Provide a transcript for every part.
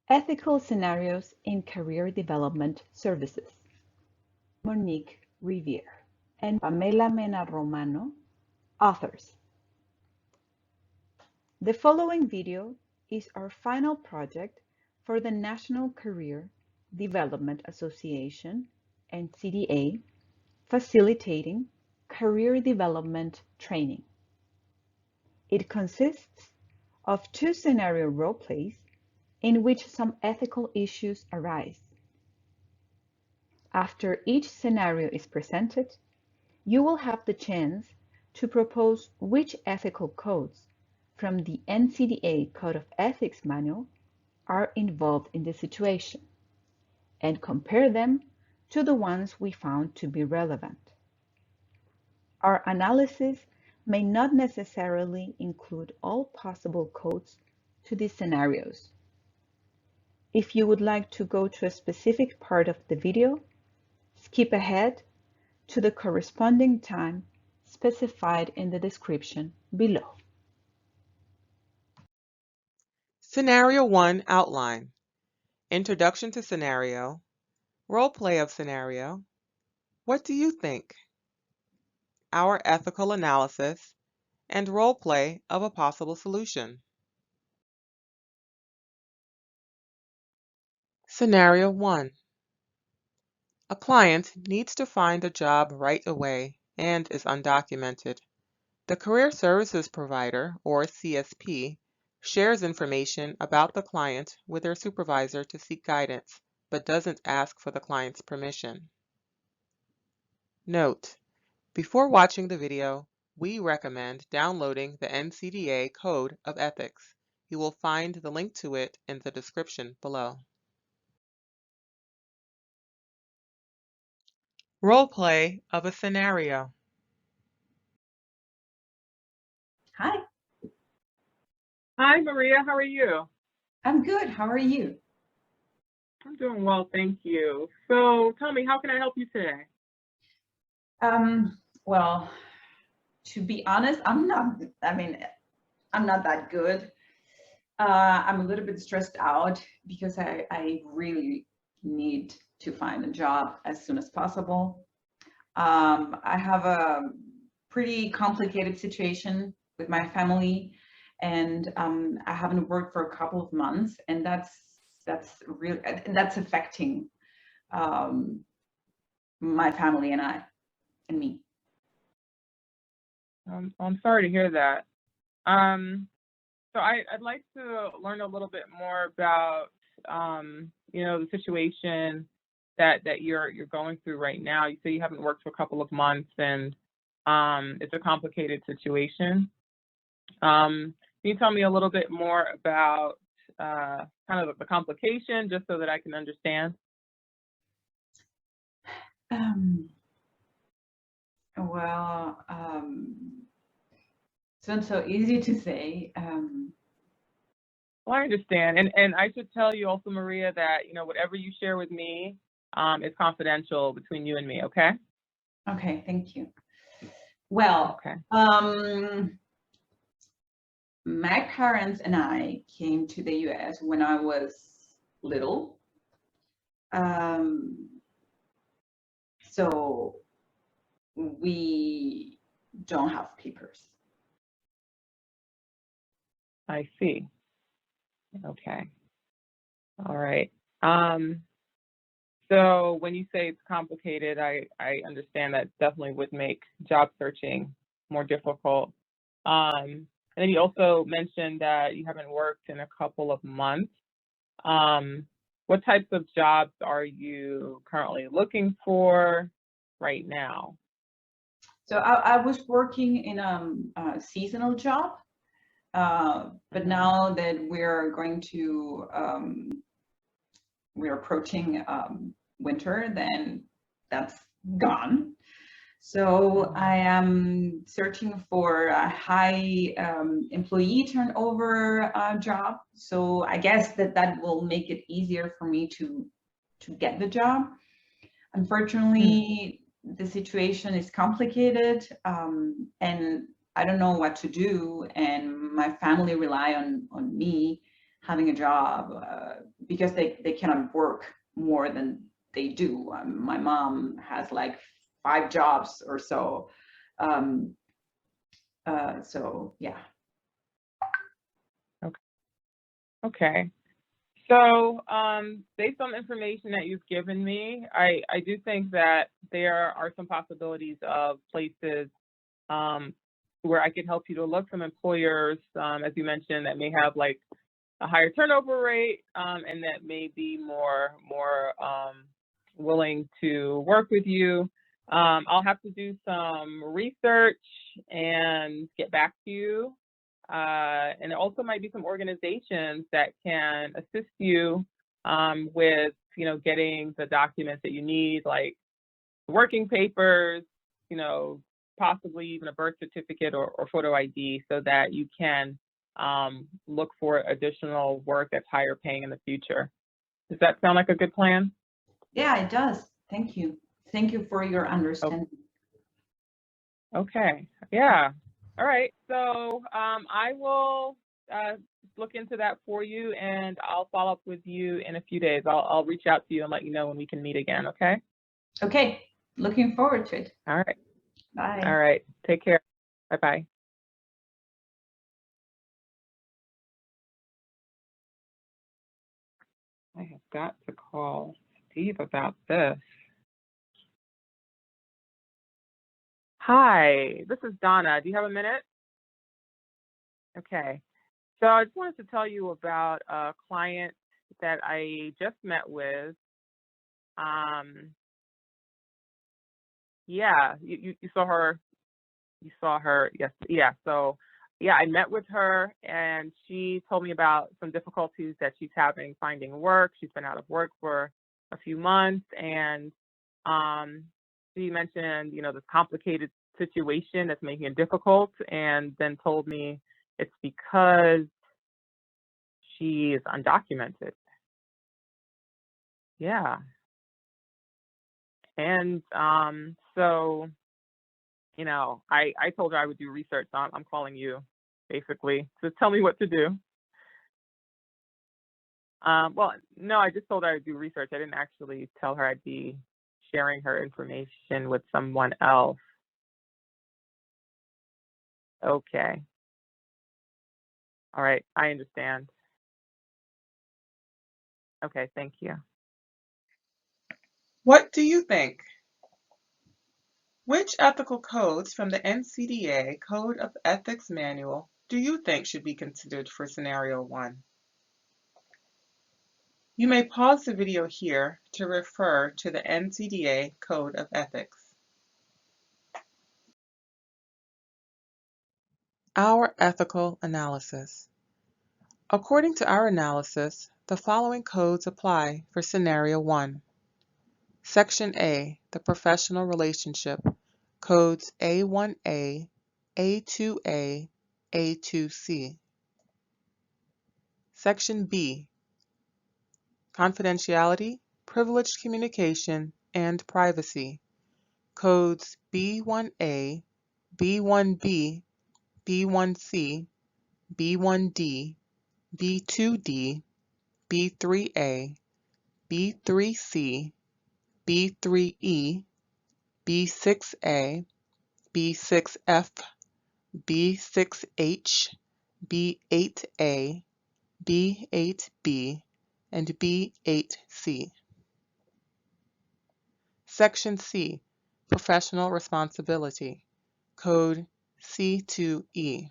Ethical Scenarios in Career Development Services. Monique Riviere and Pamela Mena-Romano, authors. The following video is our final project for the National Career Development Association, NCDA, facilitating career development training. It consists of 2 scenario role plays in which some ethical issues arise. After each scenario is presented, you will have the chance to propose which ethical codes from the NCDA Code of Ethics Manual are involved in the situation, and compare them to the ones we found to be relevant. Our analysis may not necessarily include all possible codes to these scenarios. If you would like to go to a specific part of the video, skip ahead to the corresponding time specified in the description below. Scenario 1 Outline. Introduction to scenario. Role play of scenario. What do you think? Our ethical analysis and role play of a possible solution. Scenario 1. A client needs to find a job right away and is undocumented. The career services provider, or CSP, shares information about the client with their supervisor to seek guidance, but doesn't ask for the client's permission. Note: before watching the video, we recommend downloading the NCDA Code of Ethics. You will find the link to it in the description below. Role play of a scenario. Hi, Hi, Maria. How are you? I'm good. How are you? I'm doing well, thank you. So tell me, how can I help you today? Well, to be honest, I'm not that good. I'm a little bit stressed out because I really need to find a job as soon as possible. I have a pretty complicated situation with my family, and I haven't worked for a couple of months, and that's affecting my family and me. I'm sorry to hear that. So I'd like to learn a little bit more about, the situation that you're going through right now. You say you haven't worked for a couple of months, and it's a complicated situation. Can you tell me a little bit more about kind of the complication, just so that I can understand? Well, it's not so easy to say. Well, I understand, and I should tell you also, Maria, that whatever you share with me is confidential between you and me. Okay? Okay, thank you. Well, Okay. My parents and I came to the US when I was little. So we don't have papers. I see. Okay. All right. So when you say it's complicated, I understand that definitely would make job searching more difficult. And then you also mentioned that you haven't worked in a couple of months. What types of jobs are you currently looking for right now? So I was working in a seasonal job, but now that we're approaching winter, then that's gone. So I am searching for a high employee turnover job. So I guess that will make it easier for me to get the job. Unfortunately, the situation is complicated, and I don't know what to do, and my family rely on me having a job because they cannot work more than they do. My mom has like 5 jobs or so. So yeah. Okay. So, based on the information that you've given me, I do think that there are some possibilities of places where I could help you to look, some employers, as you mentioned, that may have like a higher turnover rate, and that may be more willing to work with you. I'll have to do some research and get back to you. And there also might be some organizations that can assist you with, getting the documents that you need, like working papers, possibly even a birth certificate or photo ID, so that you can look for additional work that's higher paying in the future. Does that sound like a good plan? Yeah, it does. Thank you. Thank you for your understanding. Okay. Yeah. All right. So I will look into that for you, and I'll follow up with you in a few days. I'll reach out to you and let you know when we can meet again. Okay. Okay. Looking forward to it. All right. Bye. All right. Take care. Bye bye. I have got to call Steve about this. Hi, this is Donna. Do you have a minute? Okay. So I just wanted to tell you about a client that I just met with. Yeah, you saw her. You saw her. Yes. Yeah. So yeah, I met with her, and she told me about some difficulties that she's having finding work. She's been out of work for a few months, and she mentioned, this complicated situation that's making it difficult, and then told me it's because she is undocumented. Yeah. And so, I told her I would do research. So I'm calling you basically to tell me what to do. Well, no, I just told her I'd do research. I didn't actually tell her I'd be sharing her information with someone else. Okay. All right. I understand. Okay. Thank you. What do you think? Which ethical codes from the NCDA Code of Ethics Manual do you think should be considered for Scenario 1? You may pause the video here to refer to the NCDA Code of Ethics. Our ethical analysis. According to our analysis, the following codes apply for Scenario 1. Section A, the professional relationship, codes A1A, A2A, A2C. Section B, confidentiality, privileged communication, and privacy, codes B1A, B1B, B1C, B1D, B2D, B3A, B3C, B3E, B6A, B6F, B6H, B8A, B8B, and B8C. Section C, Professional Responsibility, Code C2E.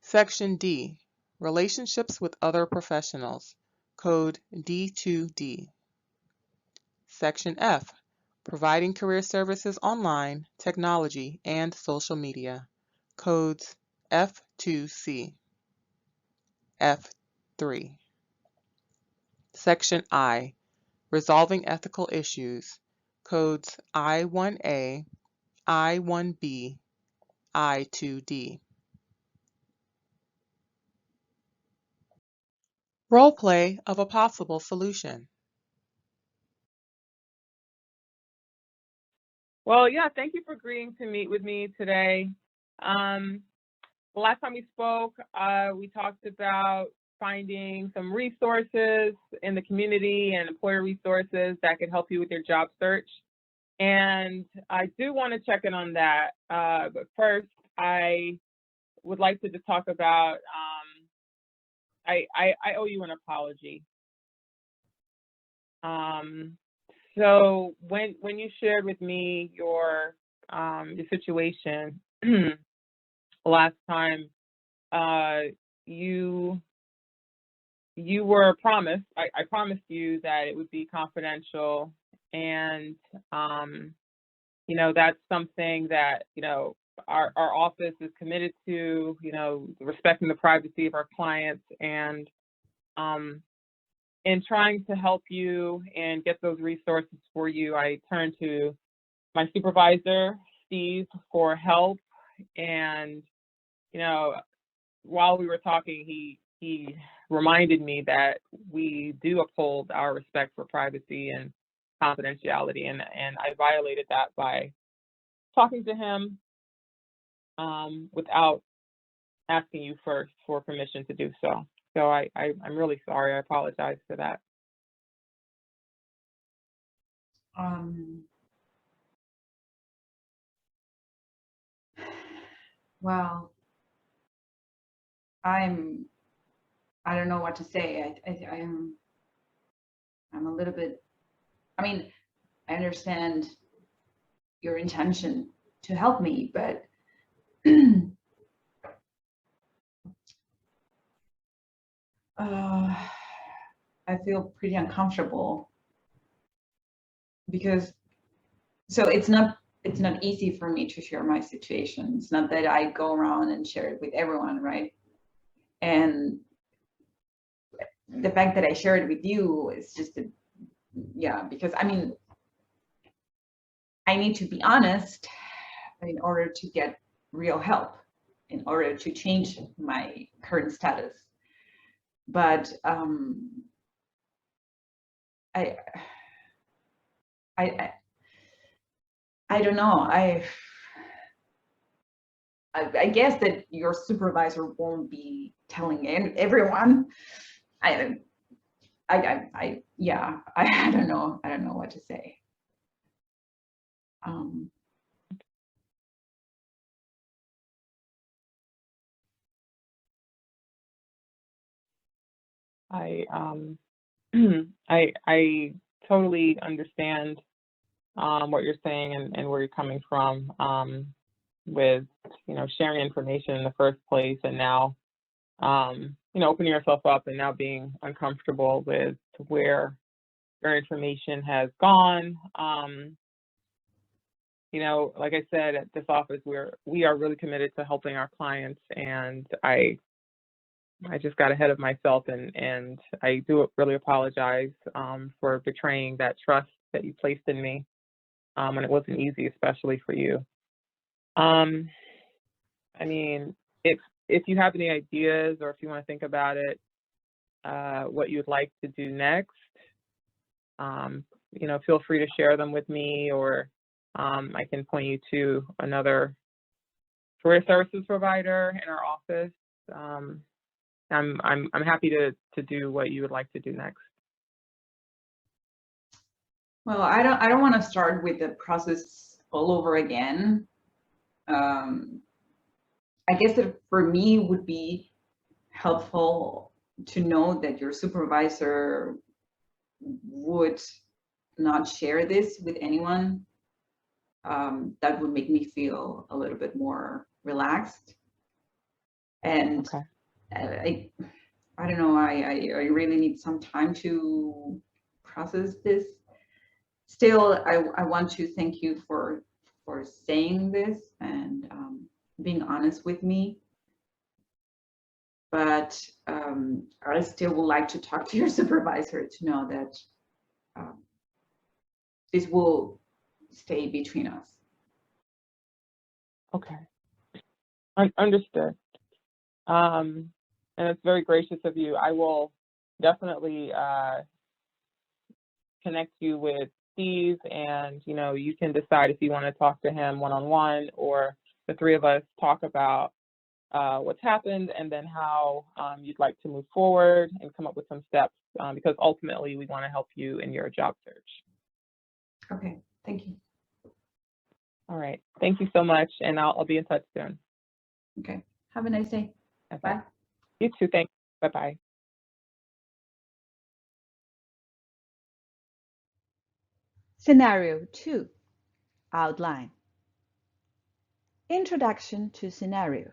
Section D, Relationships with Other Professionals, Code D2D. Section F, Providing Career Services Online, Technology, and Social Media, codes F2C. F3. Section I, Resolving Ethical Issues, codes I1A, I1B, I2D. Role play of a possible solution. Well, yeah, thank you for agreeing to meet with me today. The last time we spoke, we talked about finding some resources in the community and employer resources that could help you with your job search. And I do want to check in on that. But first, I would like to just talk about, I owe you an apology. So when you shared with me your situation last time, you were promised, I promised you that it would be confidential, and you know, that's something that, you know, our office is committed to, you know, respecting the privacy of our clients, and in trying to help you and get those resources for you, I turned to my supervisor, Steve, for help. And, you know, while we were talking, he reminded me that we do uphold our respect for privacy and confidentiality, and I violated that by talking to him without asking you first for permission to do so. So I'm really sorry. I apologize for that. Well, I don't know what to say. I'm a little bit, I mean, I understand your intention to help me, but I feel pretty uncomfortable because, so it's not easy for me to share my situation. It's not that I go around and share it with everyone, right? And the fact that I share it with you is just yeah, because I mean, I need to be honest in order to get real help, in order to change my current status. But I don't know. I guess that your supervisor won't be telling everyone. Yeah, I don't know. I don't know what to say. I totally understand what you're saying and where you're coming from with, you know, sharing information in the first place, and now you know, opening yourself up and now being uncomfortable with where your information has gone. You know, like I said, at this office, we are really committed to helping our clients, and I just got ahead of myself, and I do really apologize for betraying that trust that you placed in me, and it wasn't easy, especially for you. I mean, if you have any ideas, or if you want to think about it, what you'd like to do next, you know, feel free to share them with me, or I can point you to another career services provider in our office. I'm happy to do what you would like to do next. Well, I don't want to start with the process all over again. I guess that for me would be helpful to know that your supervisor would not share this with anyone. That would make me feel a little bit more relaxed. And okay. I don't know, I really need some time to process this. Still, I want to thank you for saying this and being honest with me. But I still would like to talk to your supervisor to know that this will stay between us. Okay, understood. And it's very gracious of you. I will definitely connect you with Steve, and you know, you can decide if you want to talk to him one-on-one, or the three of us talk about what's happened, and then how you'd like to move forward and come up with some steps, because ultimately we want to help you in your job search. Okay, thank you. All right, thank you so much, and I'll be in touch soon. Okay, have a nice day. Okay. Bye. You too, thanks. Bye-bye. Scenario 2. Outline. Introduction to scenario.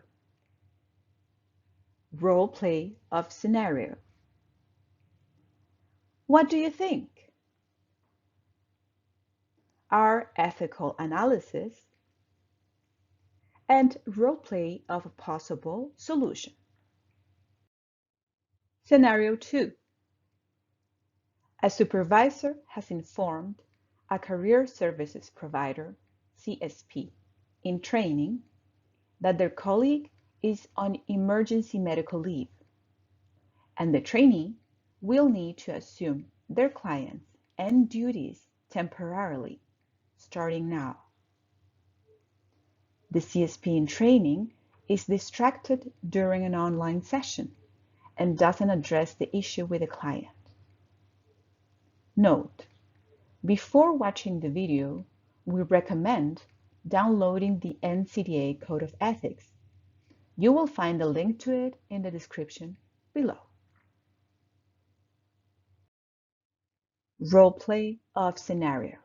Role play of scenario. What do you think? Our ethical analysis and role play of a possible solution. Scenario 2. A supervisor has informed a career services provider, CSP, in training that their colleague is on emergency medical leave, and the trainee will need to assume their clients and duties temporarily, starting now. The CSP in training is distracted during an online session and doesn't address the issue with the client. Note: before watching the video, we recommend downloading the NCDA Code of Ethics. You will find a link to it in the description below. Role play of scenario.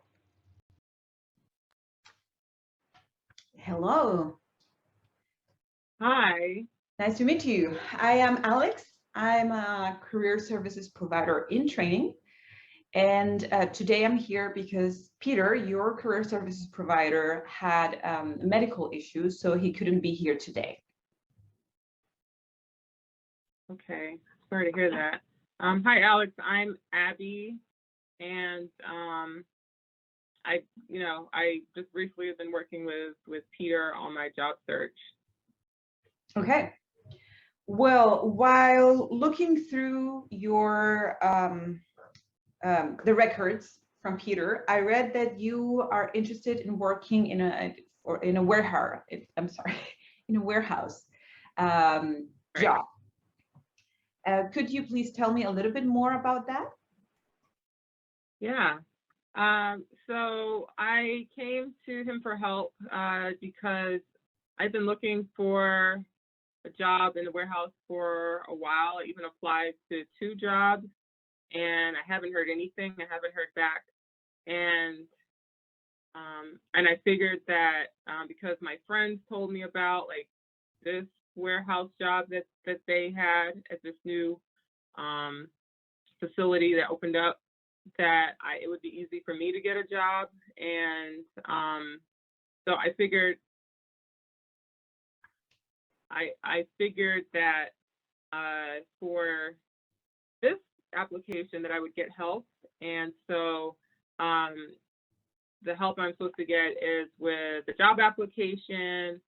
Hello. Hi. Nice to meet you. I am Alex. I'm a career services provider in training. And today I'm here because Peter, your career services provider, had medical issues, so he couldn't be here today. Okay, sorry to hear that. Hi, Alex. I'm Abby, and I just briefly have been working with Peter on my job search. Okay. Well, while looking through your the records from Peter, I read that you are interested in working in a warehouse. I'm sorry, in a warehouse job. Could you please tell me a little bit more about that? Yeah. So I came to him for help because I've been looking for a job in the warehouse for a while. I even applied to 2 jobs, and I haven't heard anything. I haven't heard back, and I figured that because my friends told me about like this warehouse job that they had at this new facility that opened up, that it would be easy for me to get a job, and so I figured that for this application that I would get help, and so the help I'm supposed to get is with the job application,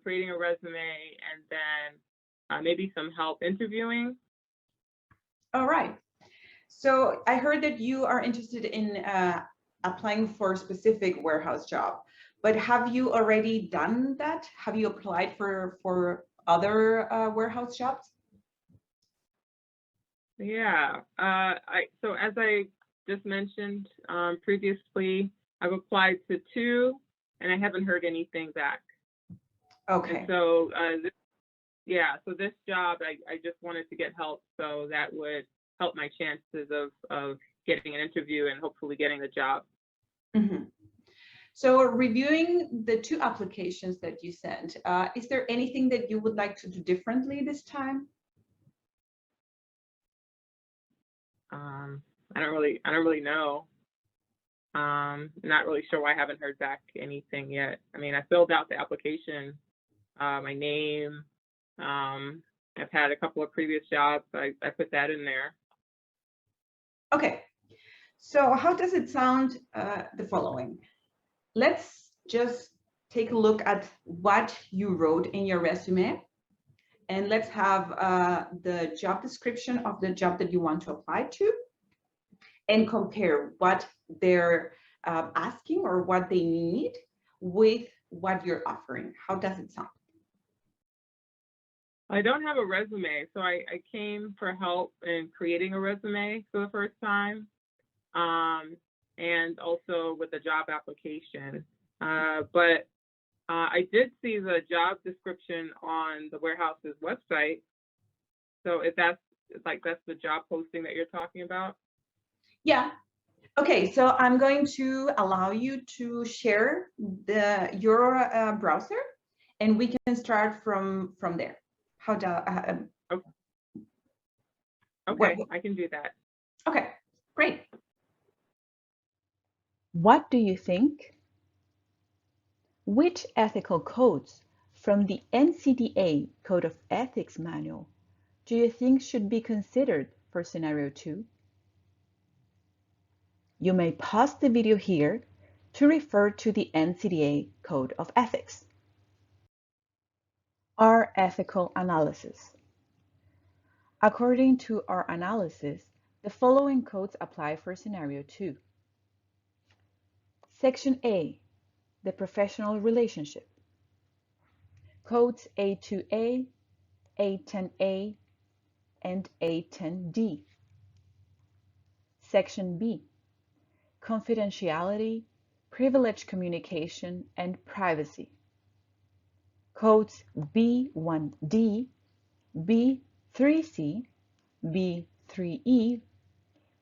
creating a resume, and then maybe some help interviewing. All right. So I heard that you are interested in applying for a specific warehouse job, but have you already done that? Have you applied for other warehouse jobs? Yeah. So as I just mentioned previously, I've applied to 2, and I haven't heard anything back. Okay. And so so this job, I just wanted to get help, so that would help my chances of getting an interview and hopefully getting the job. Mm-hmm. So reviewing the 2 applications that you sent, is there anything that you would like to do differently this time? I don't really know. Not really sure why I haven't heard back anything yet. I mean, I filled out the application, my name. I've had a couple of previous jobs. I put that in there. Okay. So how does it sound, the following? Let's just take a look at what you wrote in your resume, and let's have the job description of the job that you want to apply to, and compare what they're asking or what they need with what you're offering. How does it sound? I don't have a resume, so I came for help in creating a resume for the first time, and also with a job application. But I did see the job description on the warehouse's website. So if that's the job posting that you're talking about. Yeah. Okay, so I'm going to allow you to share your browser, and we can start from there. How do Okay, I can do that. Okay, great. What do you think? Which ethical codes from the NCDA Code of Ethics Manual do you think should be considered for scenario 2? You may pause the video here to refer to the NCDA Code of Ethics. Our ethical analysis. According to our analysis, the following codes apply for scenario 2. Section A, the professional relationship. Codes A2A, A10A, and A10D. Section B, confidentiality, privileged communication, and privacy. Codes B1D, B3C, B3E,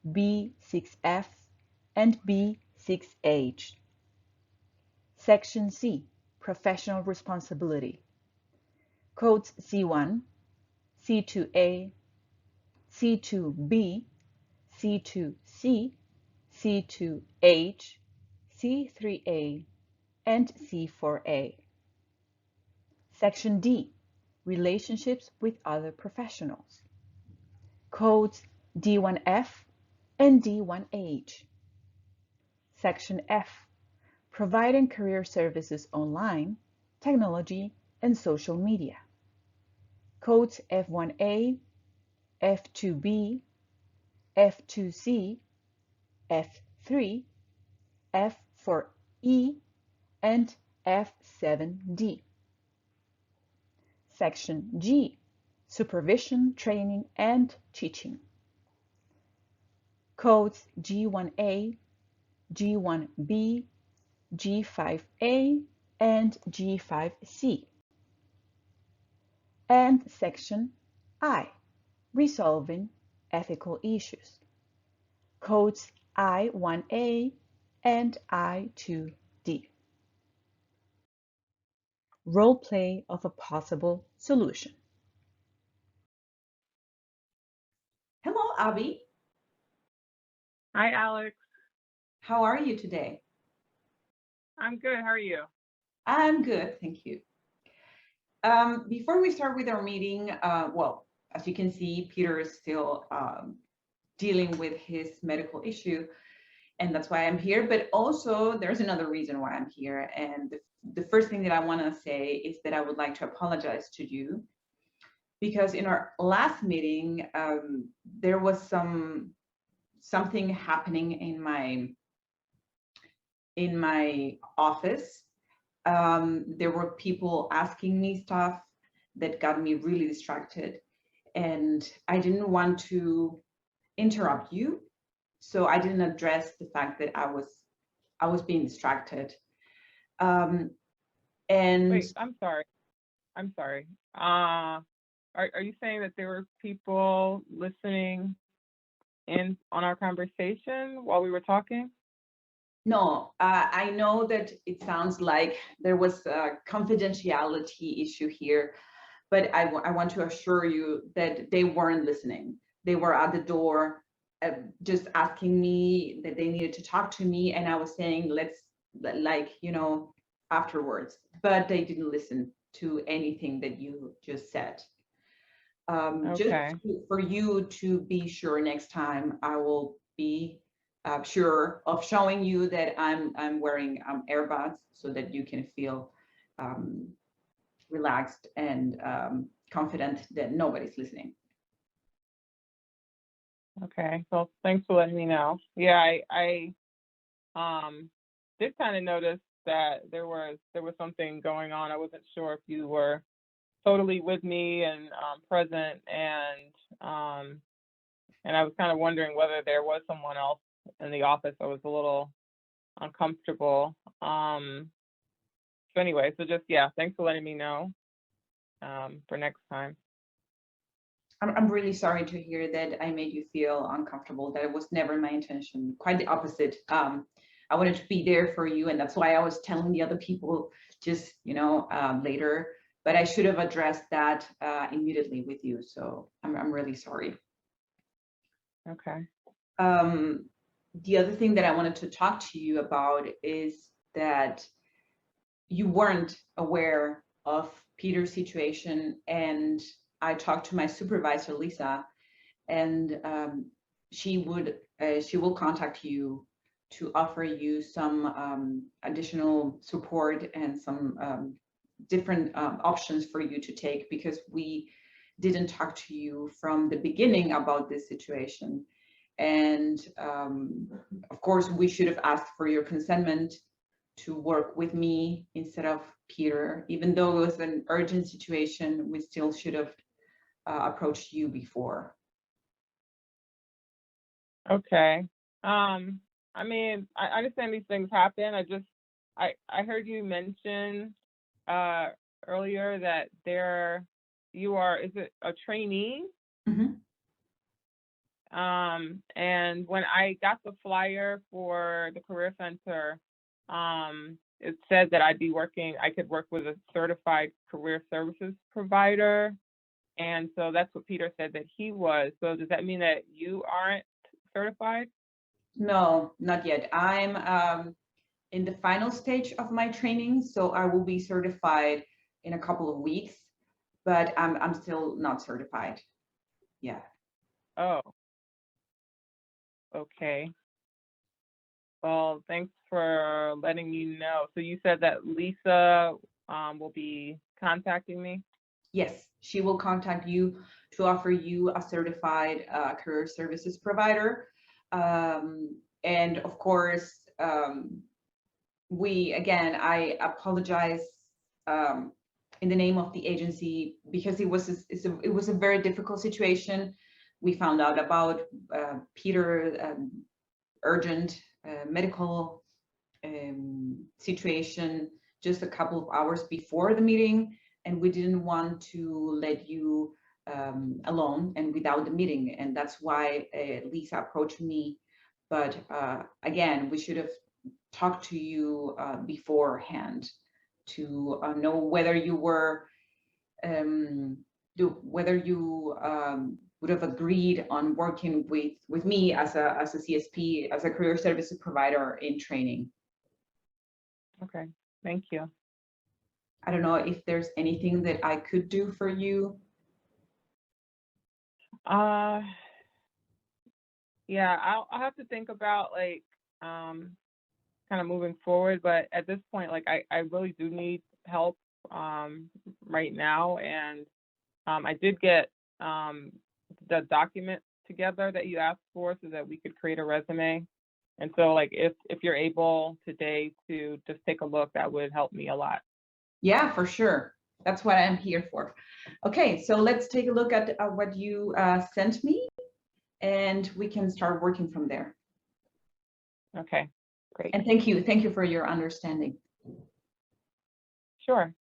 B6F, and B6H. Section C, professional responsibility. Codes C1, C2A, C2B, C2C, C2H, C3A, and C4A. Section D, relationships with other professionals. Codes D1F and D1H. Section F, providing career services online, technology, and social media. Codes F1A, F2B, F2C, F3, F4E, and F7D. Section G, supervision, training, and teaching. Codes G1A, G1B, G5A, and G5C. And Section I, resolving ethical issues. Codes I1A and I2D. Role play of a possible solution. Hello, Abby. Hi, Alex. How are you today? I'm good. How are you? I'm good, thank you. Before we start with our meeting, well, as you can see, Peter is still dealing with his medical issue, and that's why I'm here. But also, there's another reason why I'm here. And the first thing that I want to say is that I would like to apologize to you, because in our last meeting, there was something happening in my office. There were people asking me stuff that got me really distracted, and I didn't want to interrupt you, so I didn't address the fact that I was being distracted. And Wait, I'm sorry. Are you saying that there were people listening in on our conversation while we were talking? no, I know that it sounds like there was a confidentiality issue here, but I want to assure you that they weren't listening. They were at the door, just asking me that they needed to talk to me, and I was saying, let's, like, afterwards, but they didn't listen to anything that you just said. Just Okay. for you to be sure, next time I will be sure of showing you that I'm wearing earbuds, so that you can feel relaxed and confident that nobody's listening. Okay. Well, thanks for letting me know. Yeah, I did kind of notice that there was something going on. I wasn't sure if you were totally with me and present, and I was kind of wondering whether there was someone else in the office. I was a little uncomfortable. So anyway, so just, yeah, thanks for letting me know for next time. I'm really sorry to hear that I made you feel uncomfortable. That was never my intention. Quite the opposite. I wanted to be there for you, and that's why I was telling the other people just, later. But I should have addressed that immediately with you. So I'm really sorry. Okay. The other thing that I wanted to talk to you about is that you weren't aware of Peter's situation, and I talked to my supervisor, Lisa, and she will contact you to offer you some additional support and some different options for you to take, because we didn't talk to you from the beginning about this situation. And of course, we should have asked for your consentment to work with me instead of Peter. Even though it was an urgent situation, we still should have approached you before. Okay. I mean, I understand these things happen. I heard you mention earlier that is it a trainee? Mm-hmm. And when I got the flyer for the Career Center, it said that I could work with a certified career services provider. And so that's what Peter said that he was. So does that mean that you aren't certified? No, not yet. I'm in the final stage of my training, so I will be certified in a couple of weeks, but I'm still not certified. Yeah. Oh, okay. Well, thanks for letting me know. So you said that Lisa will be contacting me? Yes, she will contact you to offer you a certified career services provider. And of course, I apologize in the name of the agency, because it was a very difficult situation. We found out about Peter urgent medical situation just a couple of hours before the meeting, and we didn't want to let you alone and without the meeting, and that's why Lisa approached me. But again, we should have talked to you beforehand to know whether you were whether you would have agreed on working with me as a CSP, as a career services provider in training. Okay, thank you. I don't know if there's anything that I could do for you. Yeah, I'll have to think about kind of moving forward, but at this point, I really do need help right now, and I did get the document together that you asked for so that we could create a resume. And so if you're able today to just take a look, that would help me a lot. Yeah, for sure. That's what I'm here for. Okay, so let's take a look at what you sent me, and we can start working from there. Okay, great. And thank you for your understanding. Sure.